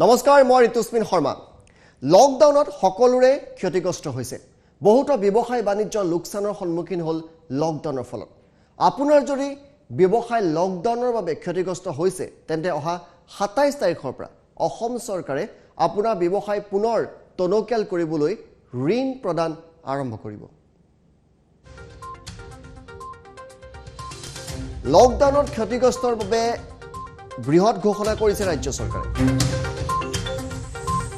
নমস্কাৰ মই ঋতুস্মিন শৰ্মা লকডাউনত সকলোৰে ক্ষতিগ্ৰস্ত হৈছে বহুত ব্যৱসায় বাণিজ্য লোকসানৰ সন্মুখীন হল লকডাউনৰ ফলত আপোনাৰ যদি ব্যৱসায় লকডাউনৰ বাবে ক্ষতিগ্ৰস্ত হৈছে তেন্তে অহা 27 তাৰিখৰ পৰা অসম চৰকাৰে আপোনাৰ ব্যৱসায় পুনৰ টনকিয়াল কৰিবলৈ ঋণ প্ৰদান আৰম্ভ কৰিব লকডাউনত ক্ষতিগ্ৰস্তৰ বাবে বৃহৎ ঘোষণা কৰিছে ৰাজ্য চৰকাৰে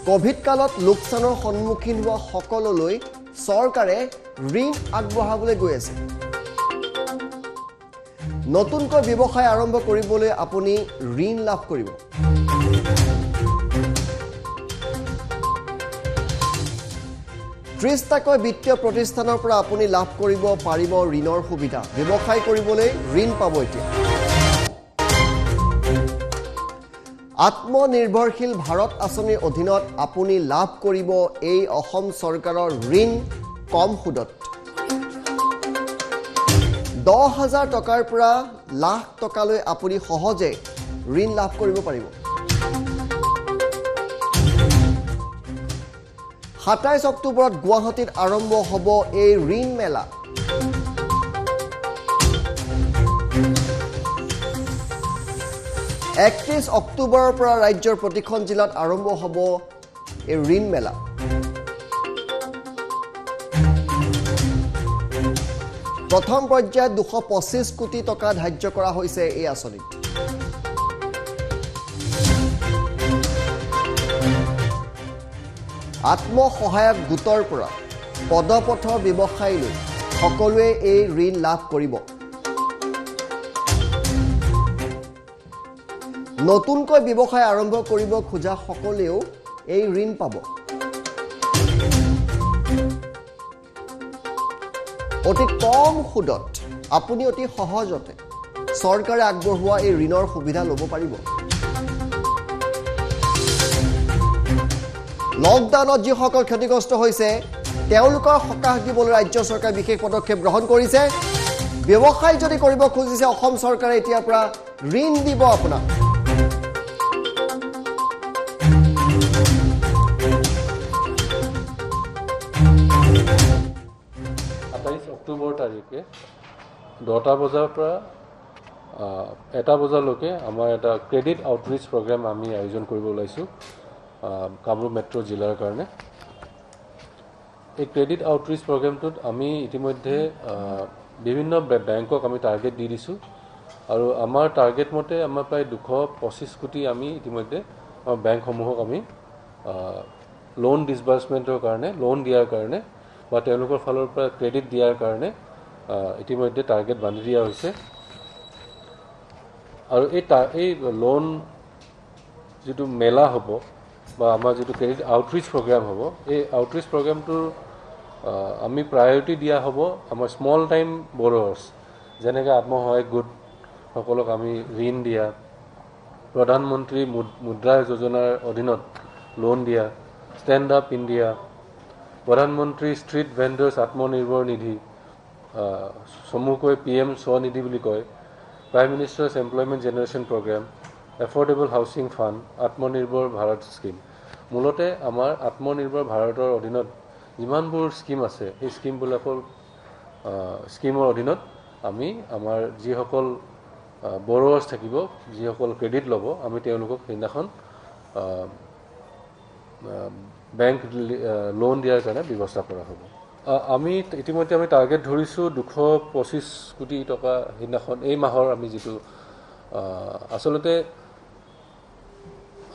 কোভিড কালত লোকসানৰ সন্মুখীন হোৱা সকললৈ চৰকাৰে ঋণ আগবঢ়াবলৈ গৈ আছে নতুনকৈ ব্যৱসায় আৰম্ভ কৰিবলৈ আপুনি ঋণ লাভ কৰিব 30টাকৈ বিত্তীয় প্ৰতিষ্ঠানৰ পৰা আপুনি লাভ কৰিব পাৰিব ঋণৰ সুবিধা ব্যৱসায় কৰিবলৈ ঋণ পাব এতিয়া আত্মনিৰ্ভৰশীল ভাৰত আঁচনিৰ অধীনত আপুনি লাভ কৰিব এই অসম চৰকাৰৰ ঋণ কম সুদত 10,000 টকাৰ পৰা লাখ টকালৈ আপুনি সহজে ঋণ লাভ কৰিব পাৰিব 27 অক্টোবৰত গুৱাহাটীত আৰম্ভ হ'ব এই ঋণ মেলা একত্ৰিশ অক্টোবৰৰ পৰা ৰাজ্যৰ প্ৰতিখন জিলাত আৰম্ভ হ'ব এই ঋণ মেলা প্ৰথম পৰ্যায়ত 225 কোটি টকা ধাৰ্য কৰা হৈছে এই আঁচনিত আত্মসহায়ক গোটৰ পৰা পদপথৰ ব্যৱসায়লৈ সকলোৱে এই ঋণ লাভ কৰিব নতুনকৈ ব্যৱসায় আৰম্ভ কৰিব খোজা সকলেও এই ঋণ পাব অতি কম সুদত আপুনি অতি সহজতে চৰকাৰে আগবঢ়োৱা এই ঋণৰ সুবিধা ল'ব পাৰিব লকডাউনত যিসকল ক্ষতিগ্ৰস্ত হৈছে তেওঁলোকৰ সকাহ দিবলৈ ৰাজ্য চৰকাৰে বিশেষ পদক্ষেপ গ্ৰহণ কৰিছে ব্যৱসায় যদি কৰিব খুজিছে অসম চৰকাৰে এতিয়াৰ পৰা ঋণ দিব আপোনাক 27 অক্টোবৰ তাৰিখে 10টা বজাৰ পৰা 1টা বজালৈকে আমাৰ এটা ক্ৰেডিট আউটৰিচ প্ৰগ্ৰাম আমি আয়োজন কৰিব ওলাইছো কামৰূপ মেট্ৰ' জিলাৰ কাৰণে এই ক্ৰেডিট আউটৰিচ প্ৰগ্ৰামটোত আমি ইতিমধ্যে বিভিন্ন বেংকক আমি টাৰ্গেট দি দিছো আৰু আমাৰ টাৰ্গেট মতে আমাৰ প্ৰায় 225 কোটি আমি ইতিমধ্যে বেংকসমূহক আমি লোন ডিসবাৰ্সমেন্টৰ কাৰণে লোন দিয়াৰ কাৰণে বা তেওঁলোকৰ ফালৰ পৰা ক্ৰেডিট দিয়াৰ কাৰণে ইতিমধ্যে টাৰ্গেট বান্ধি দিয়া হৈছে আৰু এই লোন যেটো মেলা হ'ব বা আমাৰ যেটো ক্ৰেডিট আউটৰিচ প্ৰগ্ৰাম হ'ব এই আউটৰিচ প্ৰগ্ৰামটোৰ আমি প্ৰায়োৰিটি দিয়া হ'ব আমাৰ স্মল টাইম বৰোৱাৰ্ছ যেনেকৈ আত্মসহায়ক গোট সকলক আমি ঋণ দিয়া প্ৰধানমন্ত্ৰী মুদ্ৰা যোজনাৰ অধীনত লোন দিয়া ষ্টেণ্ড আপ ইণ্ডিয়া প্ৰধানমন্ত্ৰী ষ্ট্ৰীট ভেণ্ডাৰ্ছ আত্মনিৰ্ভৰ নিধি চমুকৈ PM স্বনিধি বুলি কয় prime minister's employment generation programme affordable housing fund Atmanirbhar Bharat scheme মূলতে আমাৰ আত্মনিৰ্ভৰ ভাৰতৰ অধীনত যিমানবোৰ স্কিম আছে এই স্কিমৰ অধীনত আমি আমাৰ যিসকল বৰোৱাৰ্ছ থাকিব যিসকল ক্ৰেডিট ল'ব আমি তেওঁলোকক সেইদিনাখন বেংক লোন দিয়াৰ কাৰণে ব্যৱস্থা কৰা হ'ব আমি ইতিমধ্যে আমি টাৰ্গেট ধৰিছো 225 কোটি টকা সেইদিনাখন এই মাহৰ আমি যেটো আসলতে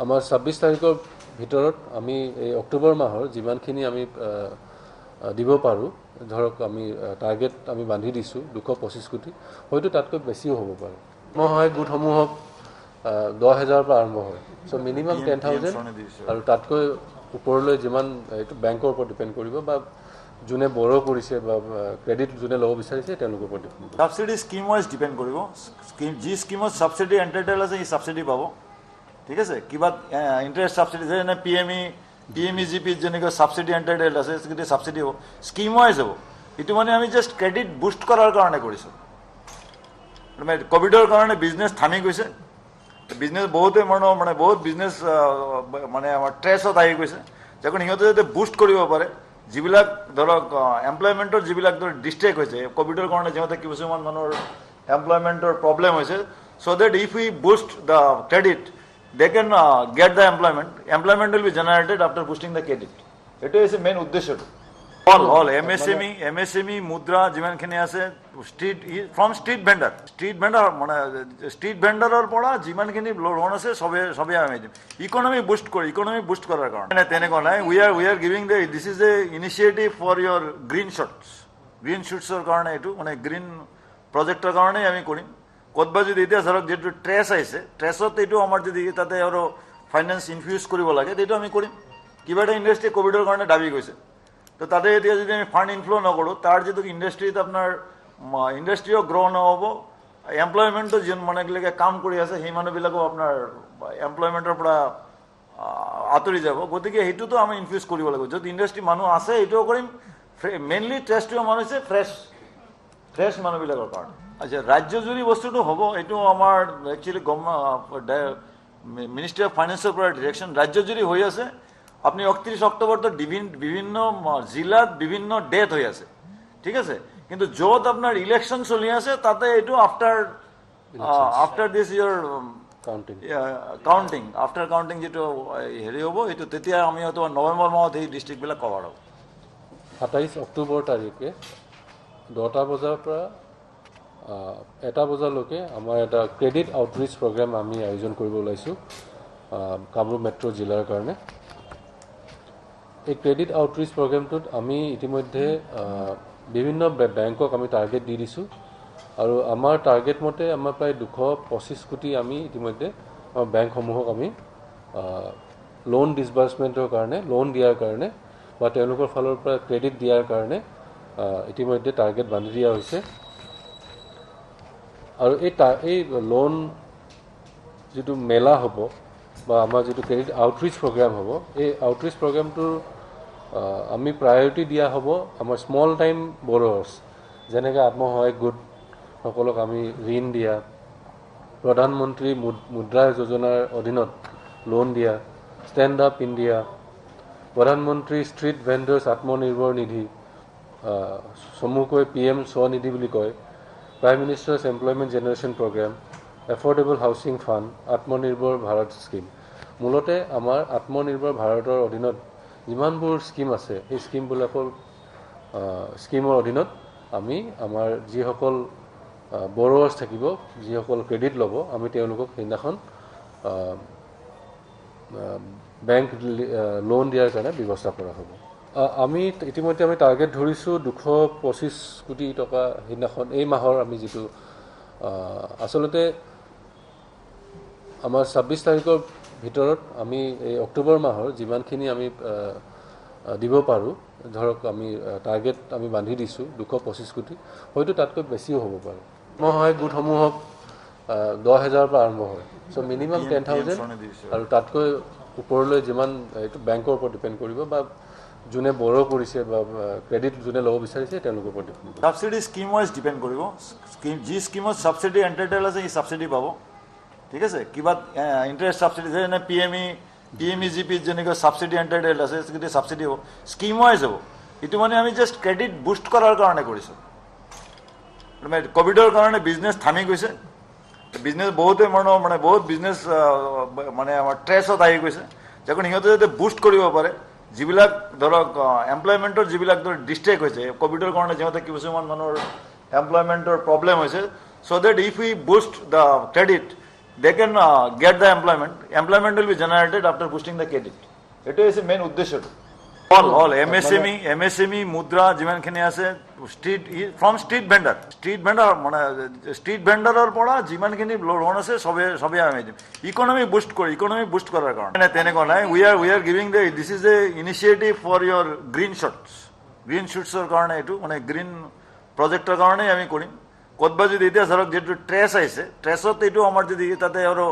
আমাৰ 26 তাৰিখৰ ভিতৰত আমি এই অক্টোবৰ মাহৰ যিমানখিনি আমি দিব পাৰো ধৰক আমি টাৰ্গেট আমি বান্ধি দিছো 225 কোটি হয়তো তাতকৈ বেছিও হ'ব পাৰে মহায় গোটসমূহক 10,000 পৰা আৰম্ভ হয় সো মিনিমাম 10,000 আৰু তাতকৈ ওপৰলৈ যিমান এইটো বেংকৰ ওপৰত ডিপেন্ড কৰিব বা জুনে বৰো কৰিছে বা ক্ৰেডিট জুনে ল'ব বিচাৰিছে তেওঁলোকৰ ওপৰত ডিপেন্ড কৰিব সাবসিডি স্কিম ওয়াইজ ডিপেন্ড কৰিব স্কিম জি স্কিমত সাবসিডি এন্টাইটেল আছে এই সাবসিডি পাব ঠিক আছে কিবা ইন্টারেস্ট সাবসিডি যেনে PMEGP যেনেকৈ সাবসিডি এন্টাইটেল আছে সেটা সাবসিডি হ'ব স্কিম ওয়াইজ হ'ব এটো মানে আমি জাস্ট ক্ৰেডিট বুস্ট কৰাৰ কাৰণে কৰিছো মানে কোভিডৰ কাৰণে বিজনেস থামি গৈছে বিজনেছ বহুতে মানে বহুত বিজনেছ মানে আমাৰ ট্ৰেছত আহি গৈছে যখন সিহঁতে যাতে বুষ্ট কৰিব পাৰে যিবিলাক ধৰক এমপ্লয়মেণ্টৰ যিবিলাক ধৰক ডিষ্ট্ৰেক্ট হৈছে কোভিডৰ কাৰণে যিহঁতে কিছুমান মানুহৰ এমপ্লয়মেণ্টৰ প্ৰব্লেম হৈছে so' that if we boost the credit they can get the employment will be generated after boosting the credit এইটোৱে হৈছে মেইন উদ্দেশ্যটো অল এমএছএমই মুদ্ৰা যিমানখিনি আছে ফ্ৰম ষ্ট্ৰীট ভেণ্ডাৰ মানে ষ্ট্ৰীট ভেণ্ডাৰৰ পৰা যিমানখিনি লোন আছে চবেই আমি দিম ইকনমি বুষ্ট কৰাৰ কাৰণে তেনেকুৱা নাই we are giving this is a initiative for your green শ্বুটছৰ কাৰণে এইটো মানে গ্ৰীণ প্ৰজেক্টৰ কাৰণেই আমি কৰিম ক'তবা যদি এতিয়া ধৰক যিটো ট্ৰেছ আহিছে ট্ৰেছত এইটো আমাৰ যদি তাতে আৰু ফাইনেন্স ইনফিউজ কৰিব লাগে সেইটো আমি কৰিম কিবা এটা ইণ্ডাষ্ট্ৰি কোভিডৰ কাৰণে দাবী গৈছে তো তাতে এতিয়া যদি আমি ফাণ্ড ইনফ্ল' নকৰোঁ তাৰ যিটো ইণ্ডাষ্ট্ৰিত আপোনাৰ ইণ্ডাষ্ট্ৰিও গ্ৰ' নহ'ব এমপ্লয়মেণ্টো যি মানুহবিলাকে কাম কৰি আছে সেই মানুহবিলাকো আপোনাৰ এমপ্লয়মেণ্টৰ পৰা আঁতৰি যাব গতিকে সেইটোতো আমি ইনফিউজ কৰিব লাগিব য'ত ইণ্ডাষ্ট্ৰি মানুহ আছে সেইটোও কৰিম মেইনলি ট্ৰেছটো আমাৰ হৈছে ফ্ৰেছ মানুহবিলাকৰ কাৰণে আচ্ছা ৰাজ্যজুৰি বস্তুটো হ'ব এইটো আমাৰ একচুৱেলি মিনিষ্ট্ৰি অফ ফাইনেন্সৰ পৰা ডিৰেকশ্যন ৰাজ্যজুৰি হৈ আছে আপনি 31 অক্টোবৰতো বিভিন্ন জিলাত বিভিন্ন ডেথ হৈ আছে ঠিক আছে কিন্তু য'ত আপোনাৰ ইলেকশ্যন চলি আছে তাতে এইটো আফটাৰ দিছ ইয়ৰ আফটাৰ কাউণ্টিং যিটো হেৰি হ'ব এইটো তেতিয়া আমি হয়তো নৱেম্বৰ মাহত এই ডিষ্ট্ৰিক্টবিলাক কভাৰ হ'ব 27 অক্টোবৰ তাৰিখে 10টা বজাৰ পৰা 1টা বজালৈকে আমাৰ এটা ক্ৰেডিট আউটৰিচ প্ৰগ্ৰেম আমি আয়োজন কৰিব ওলাইছোঁ কামৰূপ মেট্ৰ' জিলাৰ কাৰণে এই ক্ৰেডিট আউটৰিচ প্ৰগ্ৰেমটোত আমি ইতিমধ্যে বিভিন্ন বেংকক আমি টাৰ্গেট দি দিছোঁ আৰু আমাৰ টাৰ্গেট মতে আমাৰ প্ৰায় 225 কোটি আমি ইতিমধ্যে আমাৰ বেংকসমূহক আমি লোন ডিছবাৰ্চমেণ্টৰ কাৰণে লোন দিয়াৰ কাৰণে বা তেওঁলোকৰ ফালৰ পৰা ক্ৰেডিট দিয়াৰ কাৰণে ইতিমধ্যে টাৰ্গেট বান্ধি দিয়া হৈছে আৰু এই লোন যিটো মেলা হ'ব বা আমাৰ যিটো ক্ৰেডিট আউটৰিচ প্ৰগ্ৰাম হ'ব এই আউটৰিচ প্ৰগ্ৰামটোৰ আমি প্ৰায়ৰিটি দিয়া হ'ব আমাৰ স্মল টাইম বৰ'ৱাৰ্ছ যেনেকৈ আত্মসহায়ক গোটসকলক আমি ঋণ দিয়া প্ৰধানমন্ত্ৰী মুদ্ৰা যোজনাৰ অধীনত লোন দিয়া ষ্টেণ্ড আপ ইণ্ডিয়া প্ৰধানমন্ত্ৰী ষ্ট্ৰীট ভেণ্ডাৰ্ছ আত্মনিৰ্ভৰ নিধি চমুকৈ PM স্বনিধি বুলি কয় prime minister's employment generation programme affordable housing fund Atmanirbhar Bharat scheme মূলতে আমাৰ আত্মনিৰ্ভৰ ভাৰতৰ অধীনত যিমানবোৰ স্কিম আছে এই স্কিমৰ অধীনত আমি আমাৰ যিসকল বৰ'ৱাৰ্ছ থাকিব যিসকল ক্ৰেডিট ল'ব আমি তেওঁলোকক সেইদিনাখন বেংক লোন দিয়াৰ কাৰণে ব্যৱস্থা কৰা হ'ব আমি ইতিমধ্যে আমি টাৰ্গেট ধৰিছোঁ 225 কোটি টকা সেইদিনাখন এই মাহৰ আমি যিটো আচলতে আমাৰ 26 তাৰিখৰ ভিতৰত আমি এই অক্টোবৰ মাহৰ যিমানখিনি আমি দিব পাৰোঁ ধৰক আমি টাৰ্গেট আমি বান্ধি দিছোঁ 225 কোটি হয়তো তাতকৈ বেছিও হ'ব পাৰে আত্মসহায়ক গোটসমূহক 10,000 পৰা আৰম্ভ হয় চ' মিনিমাম 10,000 আৰু তাতকৈ ওপৰলৈ যিমান এইটো বেংকৰ ওপৰত ডিপেণ্ড কৰিব বা যোনে বড়ো কৰিছে বা ক্ৰেডিট যোনে ল'ব বিচাৰিছে তেওঁলোকৰ ওপৰত ডিপেণ্ড কৰিব ছাবচিডি স্কিম ৱাইজ ডিপেণ্ড কৰিব যি স্কিমত ছাবচিডি এণ্টাইটেল আছে এই ছাবচিডি পাব ঠিক আছে কিবা ইণ্টাৰেষ্ট ছাবচিডি যেনে PMEGPত যেনেকৈ ছাবচিডি এণ্টাইটেল আছে সেইটো ছাবচিডি হ'ব স্কিম ৱাইজ হ'ব এইটো মানে আমি জাষ্ট ক্ৰেডিট বুষ্ট কৰাৰ কাৰণে কৰিছোঁ কোভিডৰ কাৰণে বিজনেছ থামি গৈছে বিজনেছ বহুতে মানে বহুত বিজনেছ মানে আমাৰ ট্ৰেছত আহি গৈছে যখন সিহঁতে যাতে বুষ্ট কৰিব পাৰে যিবিলাক ধৰক এমপ্লয়মেণ্টৰ যিবিলাক ধৰক ডিষ্ট্ৰেক্ট হৈছে কোভিডৰ কাৰণে যিহঁতে কিছুমান মানুহৰ এমপ্লয়মেণ্টৰ প্ৰব্লেম হৈছে so' that if we boost the credit they can get the employment will be generated after boosting the credit এইটোৱে হৈছে মেইন উদ্দেশ্যটো অল এমএছএমই মুদ্ৰা যিমানখিনি আছে ফ্ৰম ষ্ট্ৰীট ভেণ্ডাৰ মানে ষ্ট্ৰীট ভেণ্ডাৰৰ পৰা যিমানখিনি লোন আছে চবেই আমি দিম ইকনমি বুষ্ট কৰাৰ কাৰণে তেনেকুৱা নাই we are giving this is a initiative for your green শ্বুটছৰ কাৰণে এইটো মানে গ্ৰীণ প্ৰজেক্টৰ কাৰণেই আমি কৰিম ক'তবা যদি এতিয়া ধৰক যিটো ট্ৰেছ আহিছে ট্ৰেছত এইটো আমাৰ যদি তাতে আৰু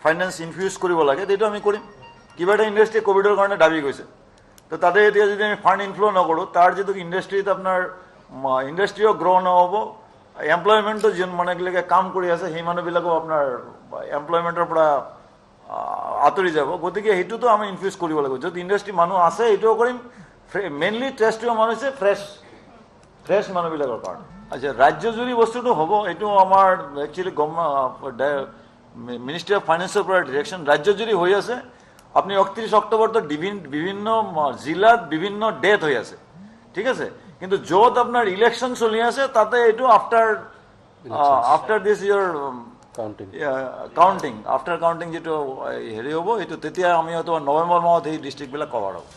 ফাইনেন্স ইনফিউজ কৰিব লাগে সেইটো আমি কৰিম কিবা এটা ইণ্ডাষ্ট্ৰি কোভিডৰ কাৰণে দাবী গৈছে তো তাতে এতিয়া যদি আমি ফাণ্ড ইনফ্ল' নকৰোঁ তাৰ যিটো ইণ্ডাষ্ট্ৰিত আপোনাৰ ইণ্ডাষ্ট্ৰিও গ্ৰ' নহ'ব এমপ্লয়মেণ্টটো যোন মানুহবিলাকে কাম কৰি আছে সেই মানুহবিলাকো আপোনাৰ এমপ্লয়মেণ্টৰ পৰা আঁতৰি যাব গতিকে সেইটোতো আমি ইনফিউজ কৰিব লাগিব য'ত ইণ্ডাষ্ট্ৰী মানুহ আছে সেইটোও কৰিম মেইনলি টেষ্টটো আমাৰ হৈছে ফ্ৰেছ মানুহবিলাকৰ কাৰণে আচ্ছা ৰাজ্যজুৰি বস্তুটো হ'ব এইটো আমাৰ একচুৱেলি মিনিষ্ট্ৰী অফ ফাইনেন্সৰ পৰা ডিৰেকশ্যন ৰাজ্যজুৰি হৈ আছে আপুনি 31 অক্টোবৰতো বিভিন্ন জিলাত বিভিন্ন ডেথ হৈ আছে ঠিক আছে কিন্তু য'ত আপোনাৰ ইলেকশ্যন চলি আছে তাতে এইটো আফটাৰ দিছ ইয়ৰ কাউণ্টিং আফটাৰ কাউণ্টিং যিটো হেৰি হ'ব এইটো তেতিয়া আমি হয়তো নৱেম্বৰ মাহত এই ডিষ্ট্ৰিক্টবিলাক কভাৰ হ'ব